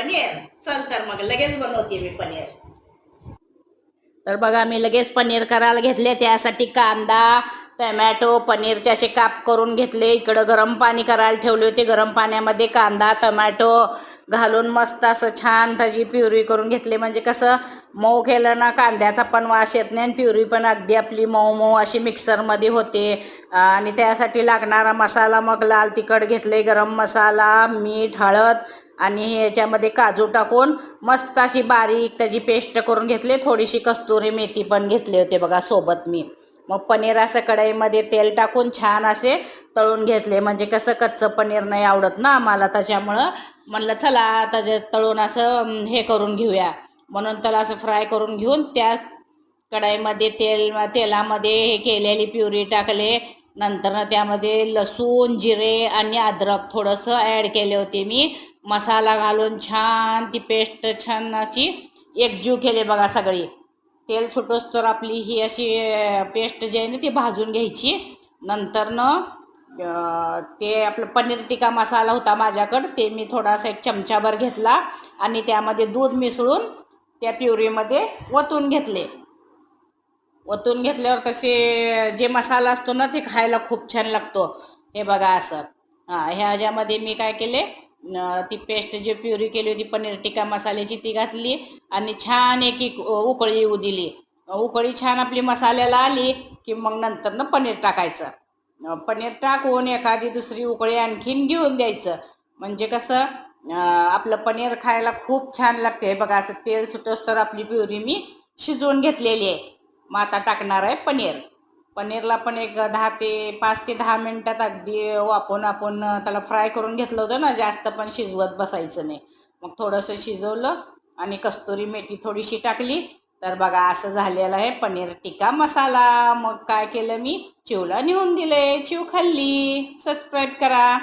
पनीर. चल तर मग लगेच बनवते मी पनीर. तर बघा मी लगेच पनीर करायला घेतले. त्यासाठी कांदा, टमॅटो, पनीरचे असे काप करून घेतले. इकडं गरम पाणी करायला ठेवले होते. गरम पाण्यामध्ये कांदा, टमॅटो घालून मस्त असं छान त्याची प्युरी करून घेतली. म्हणजे कसं मऊ केलं ना कांद्याचा पण वास येत नाही आणि प्युरी पण अगदी आपली मऊ मऊ अशी मिक्सरमध्ये होते. आणि त्यासाठी लागणारा मसाला मग लाल तिखट घेतले, गरम मसाला, मीठ, हळद आणि याच्यामध्ये काजू टाकून मस्त अशी बारीक त्याची पेस्ट करून घेतली. थोडीशी कस्तुरी मेथी पण घेतले होते बघा सोबत मी. मग पनीर असं कढईमध्ये तेल टाकून छान असे तळून घेतले. म्हणजे कसं कच्चं पनीर नाही आवडत ना आम्हाला, त्याच्यामुळं म्हणलं चला त्याचे तळून असं हे करून घेऊया. म्हणून त्याला असं फ्राय करून घेऊन त्या कढईमध्ये तेलामध्ये हे केलेली प्युरी टाकले. नंतर त्यामध्ये लसूण, जिरे आणि अद्रक थोडंसं ॲड केले होते मी. मसाला घालून छान ती पेस्ट छान अशी एकजीव केली बघा सगळी. तेल सुटोस तर आपली ही अशी पेस्ट जी आहे ना ती भाजून घ्यायची. नंतर ते आपलं पनीर टिक्का मसाला होता माझ्याकडं, ते मी थोडासा 1 चमचाभर घेतला आणि त्यामध्ये दूध मिसळून त्या प्युरीमध्ये ओतून घेतले. ओतून घेतल्यावर तसे जे मसाला असतो ना ते खायला खूप छान लागतो. हे बघा असं ह्याच्यामध्ये मी काय केले, ती पेस्ट जी प्युरी केली होती पनीर टिक्का मसाल्याची ती घातली आणि छान एक उकळी येऊ दिली. उकळी छान आपली मसाल्याला आली की मग नंतर पनीर टाकायचं. पनीर टाकून एखादी दुसरी उकळी आणखीन घेऊन द्यायचं. म्हणजे कसं आपलं पनीर खायला खूप छान लागते. बघा असं तेल सुटोस तर आपली प्युरी मी शिजवून घेतलेली आहे. मग आता टाकणार आहे पनीर. पनीरला पण एक 5 ते 10 मिनटात अगदी आपण त्याला फ्राय करून घेतलं होतं ना, जास्त पण शिजवत बसायचं नाही. मग थोडंसं शिजवलं आणि कस्तुरी मेथी थोडीशी टाकली. तर बघा असं झालेलं आहे पनीर टिक्का मसाला. मग काय केलं मी, चिवला नेऊन दिले, चिव खाल्ली. सबस्क्राईब करा.